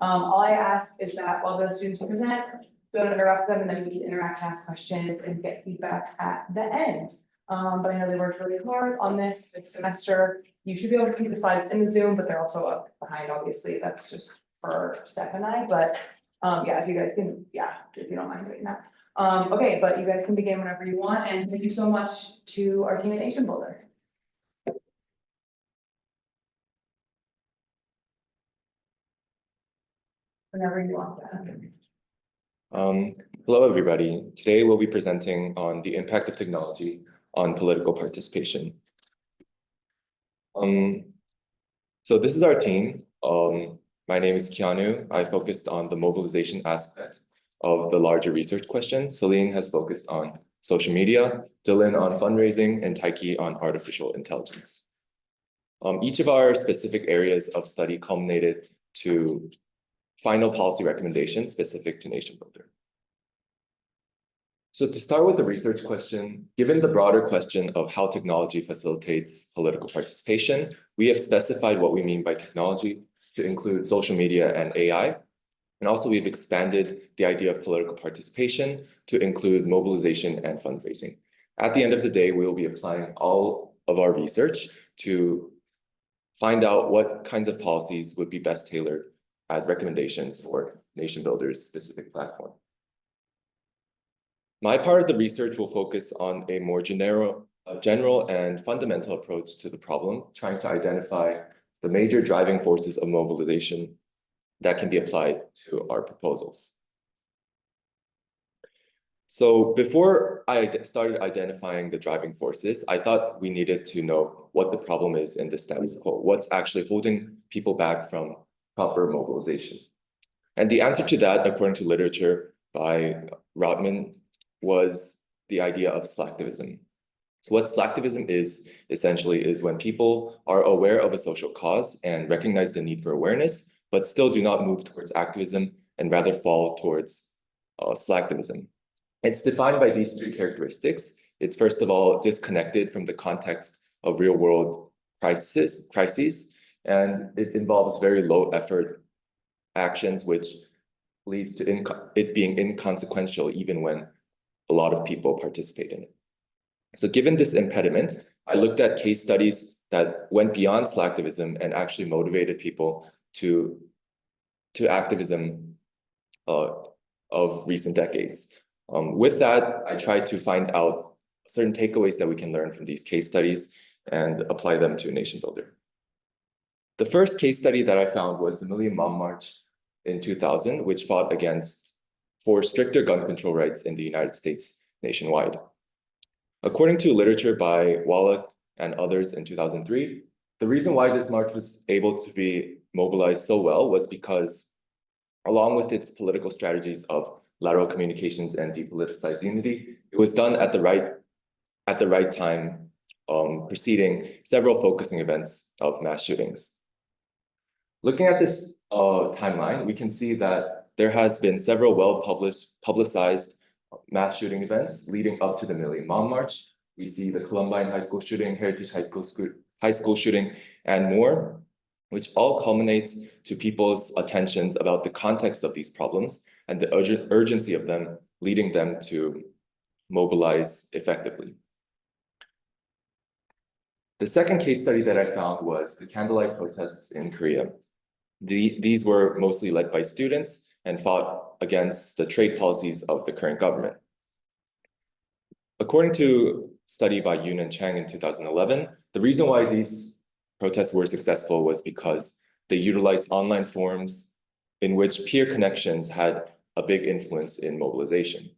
All I ask is that while the students present, don't interrupt them, and then we can interact, ask questions, and get feedback at the end. But I know they worked really hard on this semester. You should be able to keep the slides in the Zoom, but they're also up behind, obviously. That's just for Steph and I, but yeah, if you guys can, if you don't mind doing that. Okay, but you guys can begin whenever you want, and thank you so much to our team at NationBuilder. Whenever you want that. Hello, everybody. Today we'll be presenting on the impact of technology on political participation. So this is our team. My name is Keonhoo. I focused on the mobilization aspect of the larger research question. Celine has focused on social media, Dylan on fundraising, and Tyki on artificial intelligence. Each of our specific areas of study culminated to final policy recommendations specific to NationBuilder. So to start with the research question, given the broader question of how technology facilitates political participation, we have specified what we mean by technology to include social media and AI. And also we've expanded the idea of political participation to include mobilization and fundraising. At the end of the day, we will be applying all of our research to find out what kinds of policies would be best tailored as recommendations for NationBuilder's specific platform. My part of the research will focus on a more general and fundamental approach to the problem, trying to identify the major driving forces of mobilization that can be applied to our proposals. So before I started identifying the driving forces, I thought we needed to know what the problem is in the status quo, what's actually holding people back from proper mobilization. And the answer to that, according to literature by Rotman, was the idea of slacktivism. So what slacktivism is, essentially, is when people are aware of a social cause and recognize the need for awareness, but still do not move towards activism and rather fall towards slacktivism. It's defined by these three characteristics. It's first of all disconnected from the context of real-world crises, and it involves very low-effort actions, which leads to it being inconsequential even when a lot of people participate in it. So given this impediment, I looked at case studies that went beyond slacktivism and actually motivated people to activism of recent decades. With that, I tried to find out certain takeaways that we can learn from these case studies and apply them to NationBuilder. The first case study that I found was the Million Mom March in 2000, which fought for stricter gun control rights in the United States nationwide. According to literature by Wallach and others in 2003, the reason why this march was able to be mobilized so well was because, along with its political strategies of lateral communications and depoliticized unity, it was done at the right time, preceding several focusing events of mass shootings. Looking at this timeline, we can see that there has been several well-publicized mass shooting events leading up to the Million Mom March. We see the Columbine High School shooting, Heritage High School shooting, and more, which all culminates to people's attentions about the context of these problems and the urgency of them, leading them to mobilize effectively. The second case study that I found was the candlelight protests in Korea. These were mostly led by students and fought against the trade policies of the current government. According to a study by Yoon and Chen in 2011, the reason why these protests were successful was because they utilized online forums in which peer connections had a big influence in mobilization.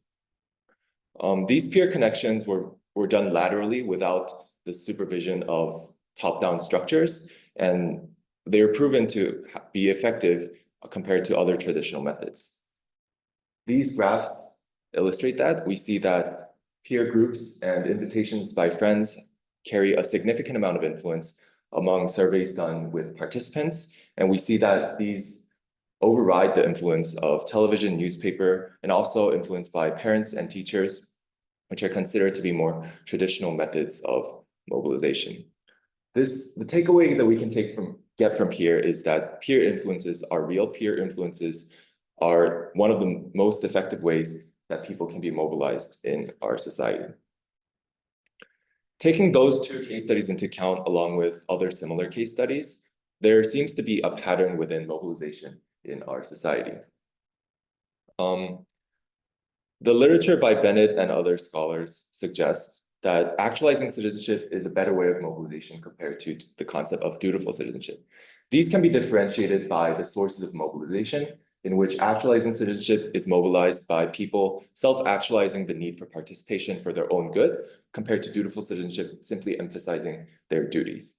These peer connections were done laterally without the supervision of top-down structures, and they were proven to be effective compared to other traditional methods. These graphs illustrate that. We see that peer groups and invitations by friends carry a significant amount of influence among surveys done with participants, and we see that these override the influence of television, newspaper, and also influenced by parents and teachers, which are considered to be more traditional methods of mobilization. The takeaway that we can take from get from here is that peer influences are real. Peer influences are one of the most effective ways that people can be mobilized in our society. Taking those two case studies into account, along with other similar case studies, there seems to be a pattern within mobilization in our society. The literature by Bennett and other scholars suggests that actualizing citizenship is a better way of mobilization compared to the concept of dutiful citizenship. These can be differentiated by the sources of mobilization, in which actualizing citizenship is mobilized by people self-actualizing the need for participation for their own good, compared to dutiful citizenship simply emphasizing their duties.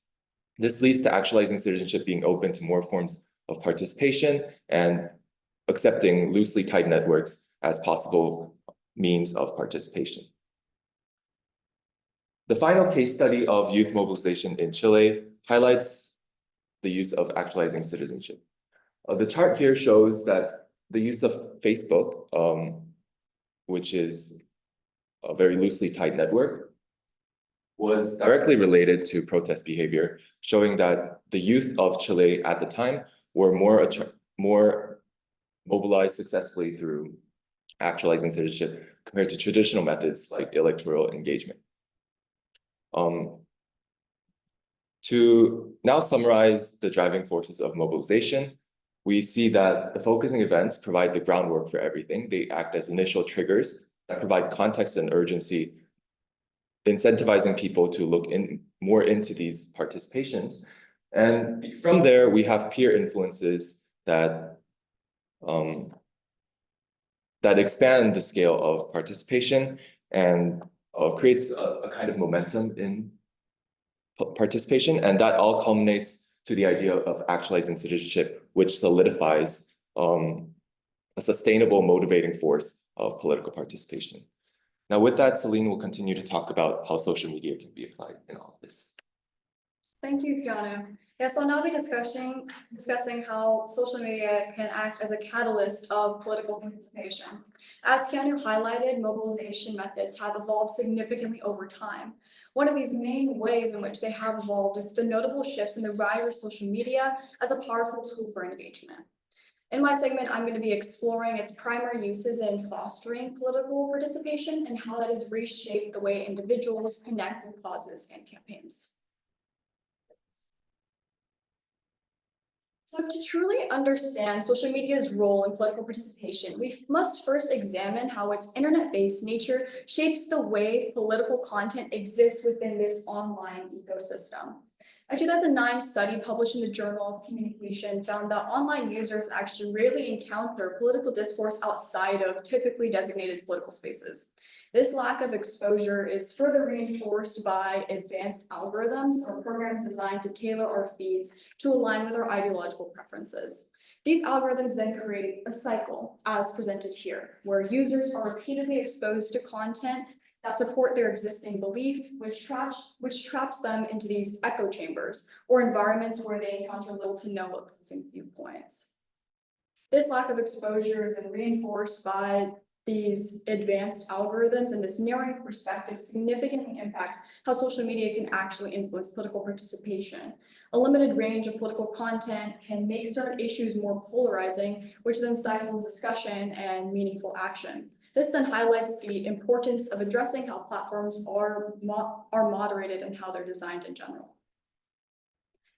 This leads to actualizing citizenship being open to more forms of participation and accepting loosely tied networks as possible means of participation. The final case study of youth mobilization in Chile highlights the use of actualizing citizenship. The chart here shows that the use of Facebook, which is a very loosely tied network, was directly related to protest behavior, showing that the youth of Chile at the time were more mobilized successfully through actualizing citizenship compared to traditional methods like electoral engagement. To now summarize the driving forces of mobilization, we see that the focusing events provide the groundwork for everything. They act as initial triggers that provide context and urgency, incentivizing people to look more into these participations. And from there, we have peer influences that expand the scale of participation and creates a kind of momentum in participation. And that all culminates to the idea of actualizing citizenship, which solidifies a sustainable motivating force of political participation. Now, with that, Celine will continue to talk about how social media can be applied in all of this. Thank you, Keonhoo. Yes, I'll now be discussing how social media can act as a catalyst of political participation. As Keonhoo highlighted, mobilization methods have evolved significantly over time. One of these main ways in which they have evolved is the notable shifts in the rise of social media as a powerful tool for engagement. In my segment, I'm going to be exploring its primary uses in fostering political participation and how that has reshaped the way individuals connect with causes and campaigns. So to truly understand social media's role in political participation, we must first examine how its internet-based nature shapes the way political content exists within this online ecosystem. A 2009 study published in the Journal of Communication found that online users actually rarely encounter political discourse outside of typically designated political spaces. This lack of exposure is further reinforced by advanced algorithms or programs designed to tailor our feeds to align with our ideological preferences. These algorithms then create a cycle, as presented here, where users are repeatedly exposed to content that support their existing belief, which traps them into these echo chambers or environments where they encounter little to no opposing viewpoints. This lack of exposure is then reinforced by these advanced algorithms, and this narrowing perspective significantly impacts how social media can actually influence political participation. A limited range of political content can make certain issues more polarizing, which then stifles discussion and meaningful action. This then highlights the importance of addressing how platforms are moderated and how they're designed in general.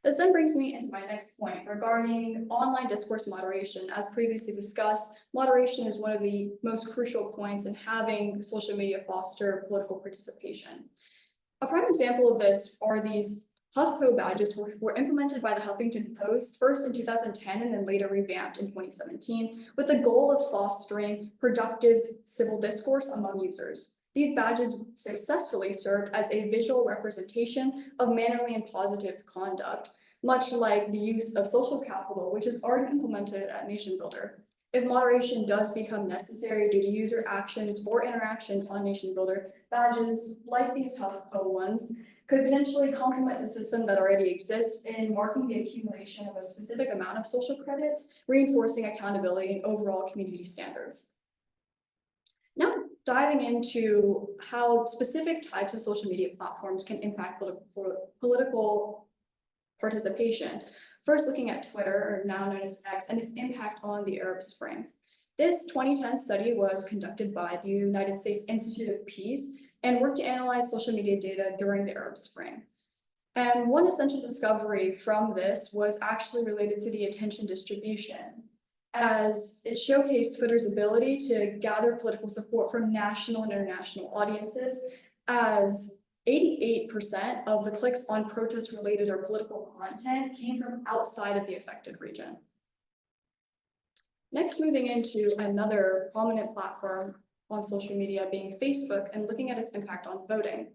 This then brings me into my next point regarding online discourse moderation. As previously discussed, moderation is one of the most crucial points in having social media foster political participation. A prime example of this are these HuffPo badges were implemented by the Huffington Post, first in 2010 and then later revamped in 2017, with the goal of fostering productive civil discourse among users. These badges successfully served as a visual representation of mannerly and positive conduct, much like the use of social capital, which is already implemented at NationBuilder. If moderation does become necessary due to user actions or interactions on NationBuilder, badges like these HuffPo ones could potentially complement the system that already exists in marking the accumulation of a specific amount of social credits, reinforcing accountability and overall community standards. Now, diving into how specific types of social media platforms can impact political participation. First, looking at Twitter, or now known as X, and its impact on the Arab Spring. This 2010 study was conducted by the United States Institute of Peace and worked to analyze social media data during the Arab Spring. And one essential discovery from this was actually related to the attention distribution, as it showcased Twitter's ability to gather political support from national and international audiences, as 88% of the clicks on protest-related or political content came from outside of the affected region. Next, moving into another prominent platform on social media being Facebook and looking at its impact on voting.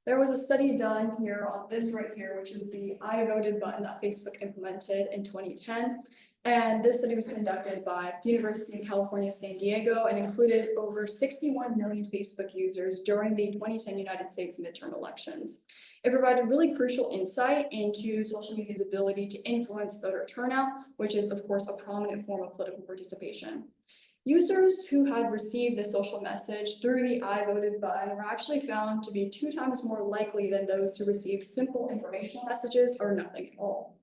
There was a study done here on this right here, which is the I voted button that Facebook implemented in 2010. And this study was conducted by the University of California, San Diego, and included over 61 million Facebook users during the 2010 United States midterm elections. It provided really crucial insight into social media's ability to influence voter turnout, which is, of course, a prominent form of political participation. Users who had received the social message through the I voted button were actually found to be 2 times more likely than those who received simple informational messages or nothing at all.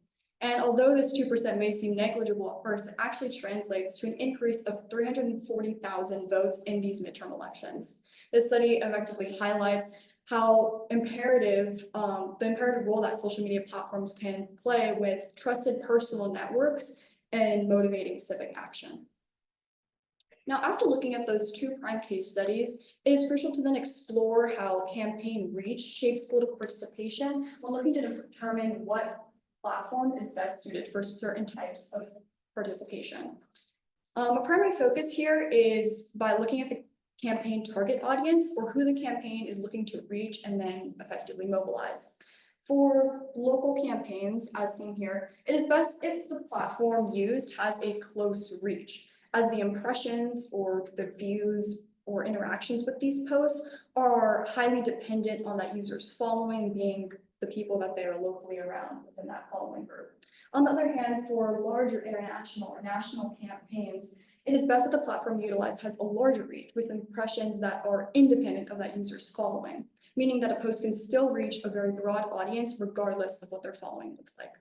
And although this 2% may seem negligible at first, it actually translates to an increase of 340,000 votes in these midterm elections. This study effectively highlights how the imperative role that social media platforms can play with trusted personal networks and motivating civic action. Now, after looking at those 2 prime case studies, it is crucial to then explore how campaign reach shapes political participation when looking to determine what platform is best suited for certain types of participation. A primary focus here is by looking at the campaign target audience, or who the campaign is looking to reach and then effectively mobilize. For local campaigns, as seen here, it is best if the platform used has a close reach, as the impressions or the views or interactions with these posts are highly dependent on that user's following being the people that they are locally around within that following group. On the other hand, for larger international or national campaigns, it is best that the platform utilized has a larger reach with impressions that are independent of that user's following, meaning that a post can still reach a very broad audience regardless of what their following looks like.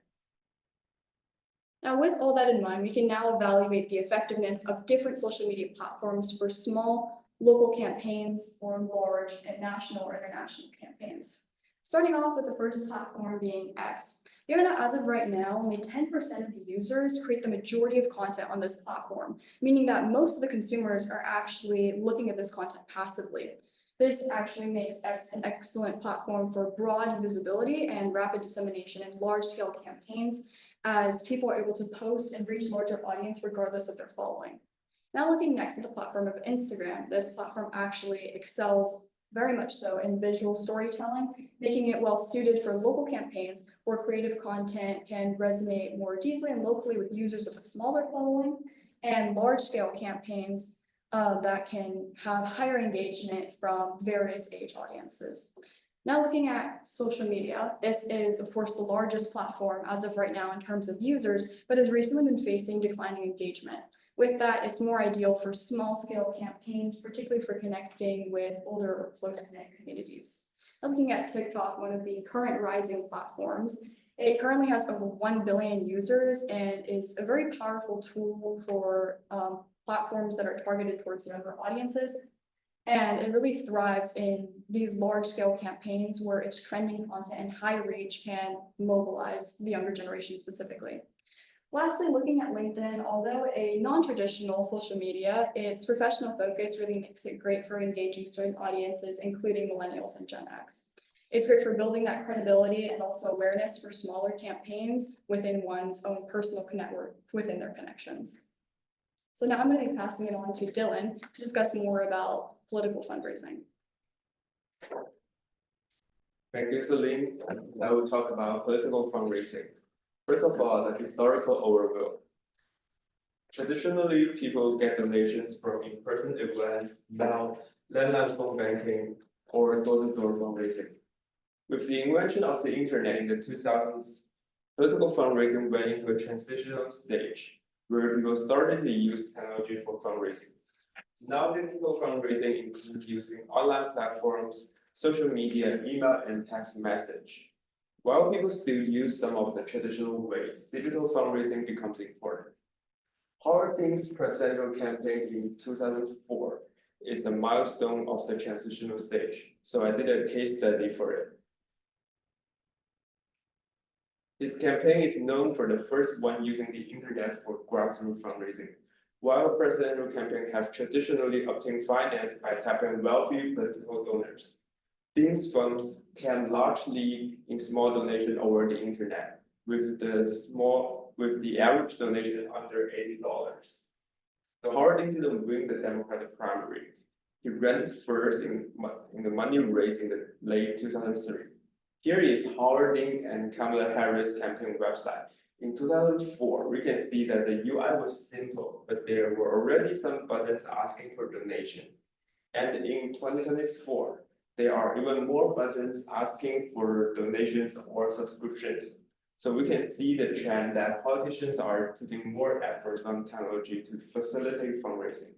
Now, with all that in mind, we can now evaluate the effectiveness of different social media platforms for small local campaigns or large and national or international campaigns. Starting off with the first platform being X. Given that as of right now, only 10% of the users create the majority of content on this platform, meaning that most of the consumers are actually looking at this content passively. This actually makes X an excellent platform for broad visibility and rapid dissemination in large-scale campaigns, as people are able to post and reach larger audience regardless of their following. Now looking next at the platform of Instagram, this platform actually excels very much so in visual storytelling, making it well suited for local campaigns where creative content can resonate more deeply and locally with users with a smaller following, and large-scale campaigns that can have higher engagement from various age audiences. Now looking at social media, this is of course the largest platform as of right now in terms of users, but has recently been facing declining engagement. With that, it's more ideal for small-scale campaigns, particularly for connecting with older or close-knit communities. Now, looking at TikTok, one of the current rising platforms, it currently has over 1 billion users and is a very powerful tool for platforms that are targeted towards younger audiences. And it really thrives in these large-scale campaigns where its trending content and high reach can mobilize the younger generation specifically. Lastly, looking at LinkedIn, although a non-traditional social media, its professional focus really makes it great for engaging certain audiences, including millennials and Gen X. It's great for building that credibility and also awareness for smaller campaigns within one's own personal network within their connections. So now I'm going to be passing it on to Dylan to discuss more about political fundraising. Thank you, Celine. I will talk about political fundraising. First of all, the historical overview. Traditionally, people get donations from in-person events, now landline phone banking, or door-to-door fundraising. With the invention of the internet in the 2000s, political fundraising went into a transitional stage where people started to use technology for fundraising. Now, digital fundraising includes using online platforms, social media, email, and text message. While people still use some of the traditional ways, digital fundraising becomes important. Harding's presidential campaign in 2004 is a milestone of the transitional stage, so I did a case study for it. His campaign is known for the first one using the internet for grassroots fundraising. While presidential campaigns have traditionally obtained finance by tapping wealthy political donors, these funds came largely in small donation over the internet, with the average donation under $80. So Harding didn't win the Democratic primary. He ran first in the money race in the late 2003. Here is Harding and Kamala Harris campaign website. In 2004, we can see that the UI was simple, but there were already some buttons asking for donation. And in 2024, there are even more buttons asking for donations or subscriptions. So we can see the trend that politicians are putting more efforts on technology to facilitate fundraising.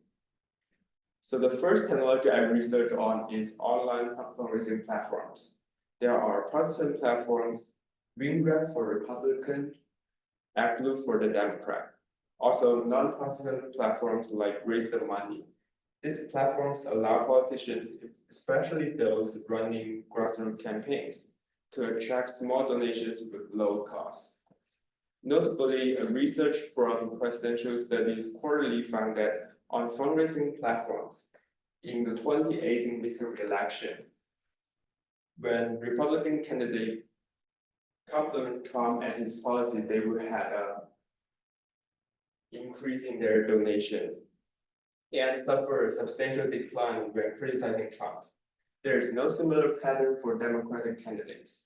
So the first technology I researched on is online fundraising platforms. There are partisan platforms, Unruh for Republican, ActBlue for the Democrat. Also, non-partisan platforms like Raise the Money. These platforms allow politicians, especially those running grassroots campaigns, to attract small donations with low costs. Notably, a research from Presidential Studies Quarterly found that on fundraising platforms, in the 2018 midterm election, when Republican candidate compliment Trump and his policy, they would have a increase in their donation and suffer a substantial decline when criticizing Trump. There is no similar pattern for Democratic candidates.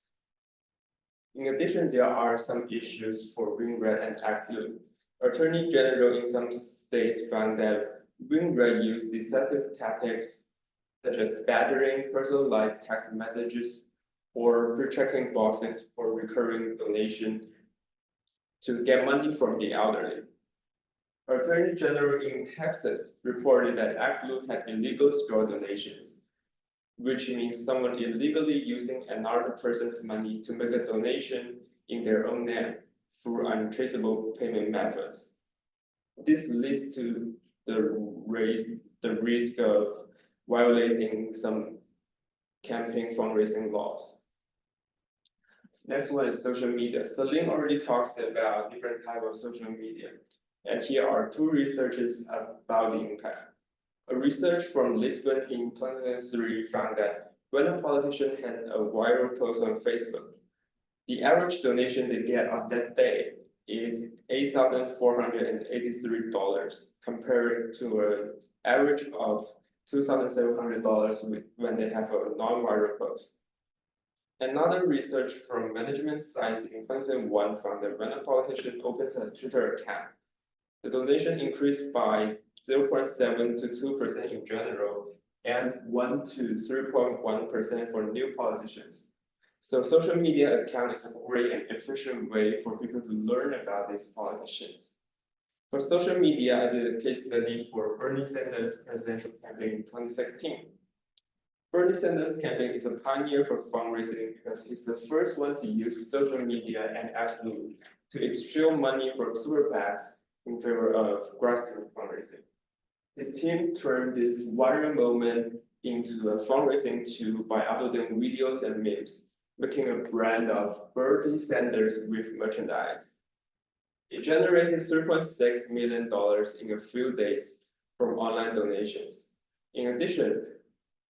In addition, there are some issues for Unruh and ActBlue. Attorney General in some states found that Unruh used deceptive tactics such as badgering, personalized text messages, or pre-checking boxes for recurring donation to get money from the elderly. Attorney General in Texas reported that ActBlue had illegal straw donations, which means someone illegally using another person's money to make a donation in their own name through untraceable payment methods. This leads to the risk of violating some campaign fundraising laws. Next one is social media. Celine already talks about different types of social media. And here are two researches about the impact. A research from Lisbon in 2003 found that when a politician had a viral post on Facebook, the average donation they get on that day is $8,483 compared to an average of $2,700 when they have a non-viral post. Another research from Management Science in 2001 found that when a politician opens a Twitter account, the donation increased by 0.7 to 2% in general, and 1 to 3.1% for new politicians. So social media account is a great and efficient way for people to learn about these politicians. For social media, I did a case study for Bernie Sanders' presidential campaign in 2016. Bernie Sanders' campaign is a pioneer for fundraising because he's the first one to use social media and ActBlue to extract money from super PACs in favor of grassroots fundraising. His team turned this viral moment into a fundraising tool by uploading videos and memes, making a brand of Bernie Sanders with merchandise. It generated $3.6 million in a few days from online donations. In addition,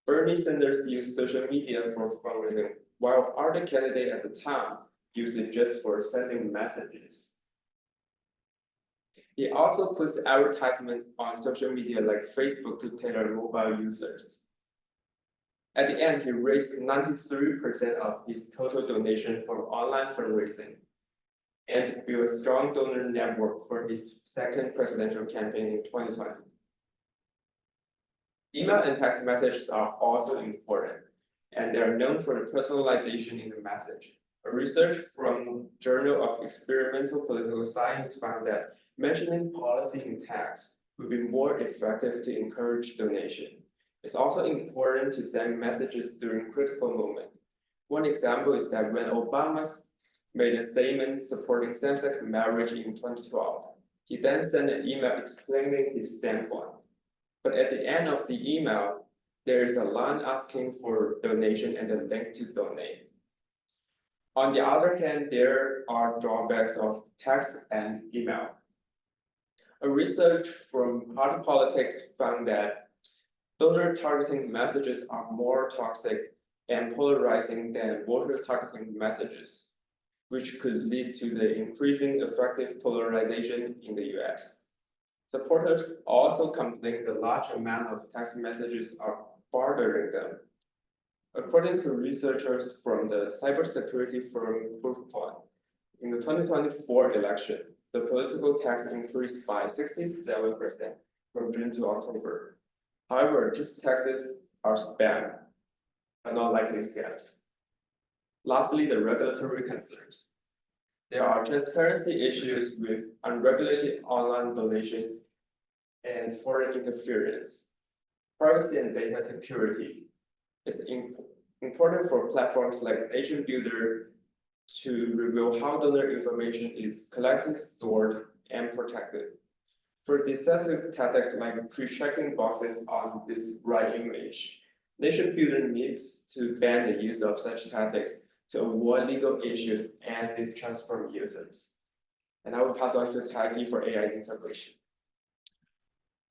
Bernie Sanders used social media for fundraising, while other candidates at the time used it just for sending messages. He also puts advertisement on social media like Facebook to tailor mobile users. At the end, he raised 93% of his total donation from online fundraising and built a strong donor network for his second presidential campaign in 2020. Email and text messages are also important, and they are known for the personalization in the message. A research from Journal of Experimental Political Science found that mentioning policy in text would be more effective to encourage donation. It's also important to send messages during critical moments. One example is that when Obama made a statement supporting same-sex marriage in 2012, he then sent an email explaining his standpoint. But at the end of the email, there is a line asking for donation and a link to donate. On the other hand, there are drawbacks of text and email. A research from Party Politics found that donor targeting messages are more toxic and polarizing than voter targeting messages, which could lead to the increasing effective polarization in the US. Supporters also complain the large amount of text messages are bothering them. According to researchers from the cybersecurity firm Proofpoint, in the 2024 election, the political text increased by 67% from June to October. However, these texts are spam, but not likely scams. Lastly, the regulatory concerns. There are transparency issues with unregulated online donations and foreign interference. Privacy and data security is important for platforms like NationBuilder to reveal how donor information is collected, stored, and protected. For deceptive tactics like pre-checking boxes on this right image, NationBuilder needs to ban the use of such tactics to avoid legal issues and distrust from users. And I will pass on to Tyki for AI integration.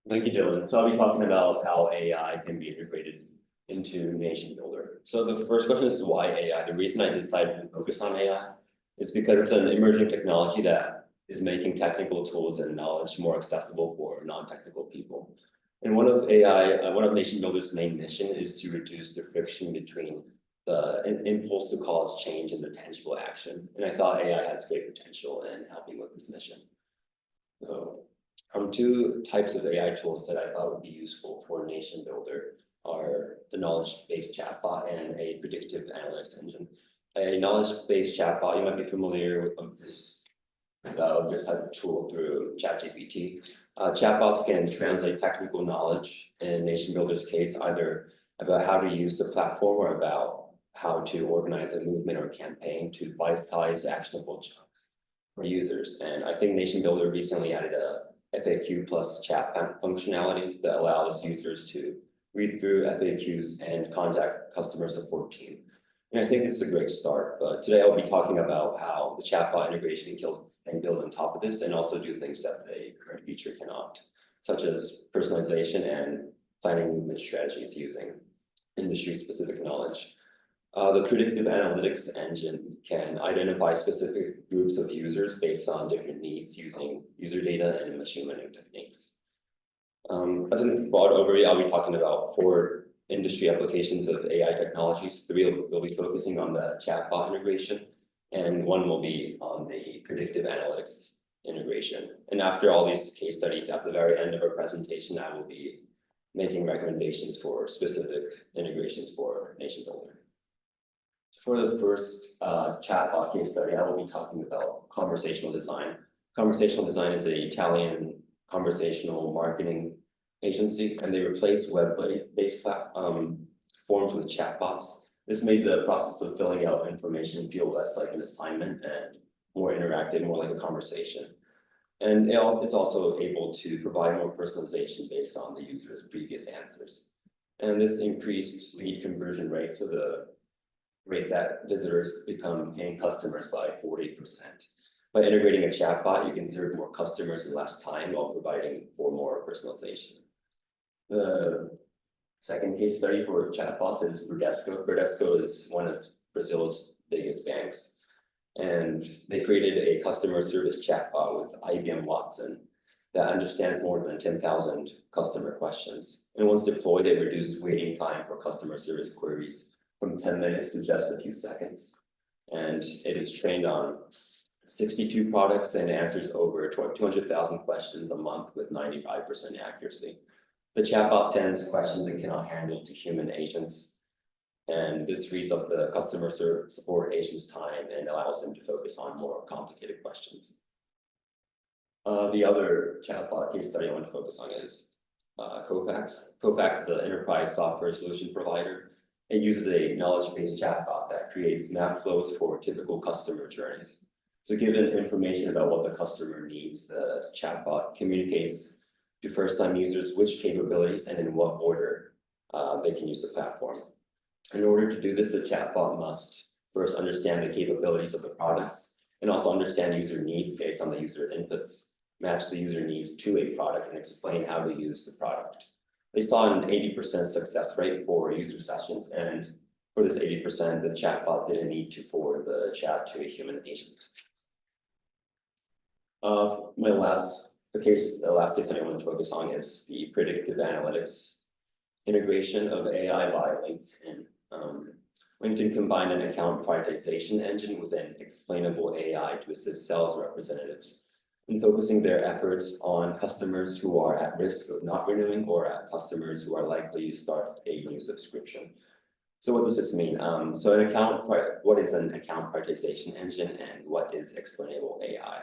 Thank you, Dylan. So I'll be talking about how AI can be integrated into NationBuilder. So the first question is why AI? The reason I decided to focus on AI is because it's an emerging technology that is making technical tools and knowledge more accessible for non-technical people. And one of NationBuilder's main mission is to reduce the friction between the impulse to cause change and the tangible action. And I thought AI has great potential in helping with this mission. So two types of AI tools that I thought would be useful for NationBuilder are the knowledge-based chatbot and a predictive analytics engine. A knowledge-based chatbot, you might be familiar with this type of tool through ChatGPT. Chatbots can translate technical knowledge, in NationBuilder's case, either about how to use the platform or about how to organize a movement or campaign to bite-sized actionable chunks for users. And I think NationBuilder recently added a FAQ plus chat functionality that allows users to read through FAQs and contact customer support team. And I think this is a great start, but today I'll be talking about how the chatbot integration can build on top of this and also do things that the current feature cannot, such as personalization and planning movement strategies using industry-specific knowledge. The predictive analytics engine can identify specific groups of users based on different needs using user data and machine learning techniques. As a broad overview, I'll be talking about 4 industry applications of AI technologies. 3 will be focusing on the chatbot integration, and 1 will be on the predictive analytics integration. And after all these case studies, at the very end of our presentation, I will be making recommendations for specific integrations for NationBuilder. For the first chatbot case study, I will be talking about conversational design. Conversational design is an Italian conversational marketing agency, and they replaced web-based forms with chatbots. This made the process of filling out information feel less like an assignment and more interactive, more like a conversation. And it's also able to provide more personalization based on the user's previous answers. And this increased lead conversion rate, so the rate that visitors become paying customers by 40%. By integrating a chatbot, you can serve more customers in less time while providing for more personalization. The second case study for chatbots is Bradesco. Bradesco is one of Brazil's biggest banks, and they created a customer service chatbot with IBM Watson that understands more than 10,000 customer questions. And once deployed, it reduced waiting time for customer service queries from 10 minutes to just a few seconds. And it is trained on 62 products and answers over 200,000 questions a month with 95% accuracy. The chatbot sends questions it cannot handle to human agents, and this frees up the customer support agent's time and allows them to focus on more complicated questions. The other chatbot case study I want to focus on is Kofax. Kofax is the enterprise software solution provider It uses a knowledge-based chatbot that creates map flows for typical customer journeys. So given information about what the customer needs, the chatbot communicates to first-time users which capabilities and in what order they can use the platform. In order to do this, the chatbot must first understand the capabilities of the products and also understand user needs based on the user inputs, match the user needs to a product, and explain how to use the product. They saw an 80% success rate for user sessions, and for this 80%, the chatbot didn't need to forward the chat to a human agent. The last case I want to focus on is the predictive analytics integration of AI by LinkedIn. LinkedIn combined an account prioritization engine with an explainable AI to assist sales representatives in focusing their efforts on customers who are at risk of not renewing or at customers who are likely to start a new subscription. So what does this mean? What is an account prioritization engine and what is explainable AI?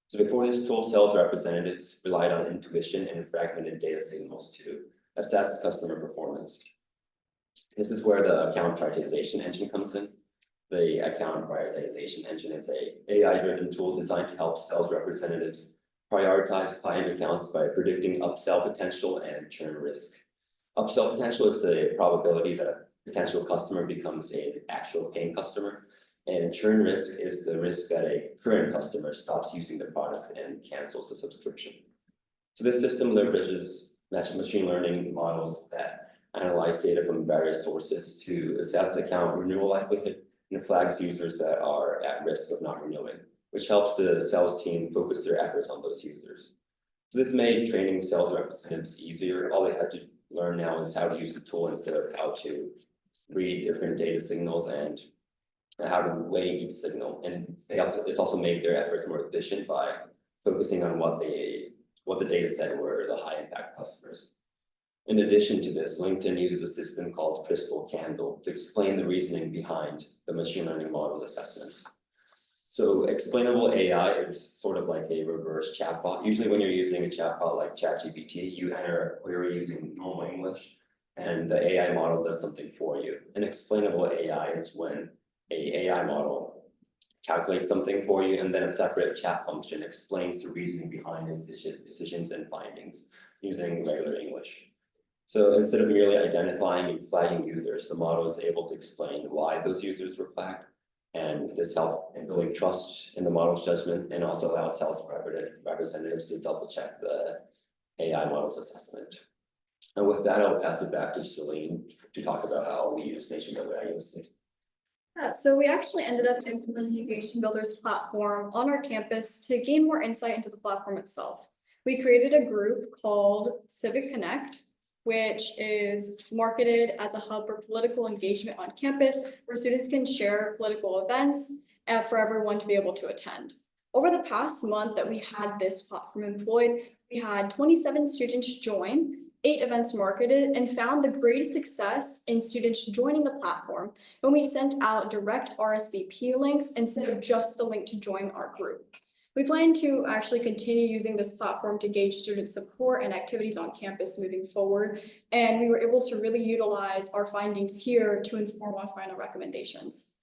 So before this tool, sales representatives relied on intuition and fragmented data signals to assess customer performance. This is where the account prioritization engine comes in. The account prioritization engine is an AI-driven tool designed to help sales representatives prioritize client accounts by predicting upsell potential and churn risk. Upsell potential is the probability that a potential customer becomes an actual paying customer, and churn risk is the risk that a current customer stops using the product and cancels the subscription. So this system leverages machine learning models that analyze data from various sources to assess account renewal likelihood and flags users that are at risk of not renewing, which helps the sales team focus their efforts on those users. So this made training sales representatives easier. All they had to learn now is how to use the tool instead of how to read different data signals and how to weigh each signal. And it's also made their efforts more efficient by focusing on what the data said were the high impact customers. In addition to this, LinkedIn uses a system called Crystal Candle to explain the reasoning behind the machine learning model's assessments. So explainable AI is sort of like a reverse chatbot. Usually when you're using a chatbot like ChatGPT, you enter a query using normal English and the AI model does something for you. And explainable AI is when an AI model calculates something for you and then a separate chat function explains the reasoning behind its decisions and findings using regular English. So instead of merely identifying and flagging users, the model is able to explain why those users were flagged. And this helps in building trust in the model's judgment and also allows sales representatives to double check the AI model's assessment. And with that, I'll pass it back to Celine to talk about how we use NationBuilder at USC. Yeah, so we actually ended up implementing NationBuilder's platform on our campus to gain more insight into the platform itself. We created a group called Civic Connect, which is marketed as a hub for political engagement on campus, where students can share political events and for everyone to be able to attend. Over the past month that we had this platform employed, we had 27 students join, 8 events marketed, and found the greatest success in students joining the platform when we sent out direct RSVP links instead of just the link to join our group. We plan to actually continue using this platform to gauge student support and activities on campus moving forward, and we were able to really utilize our findings here to inform our final recommendations.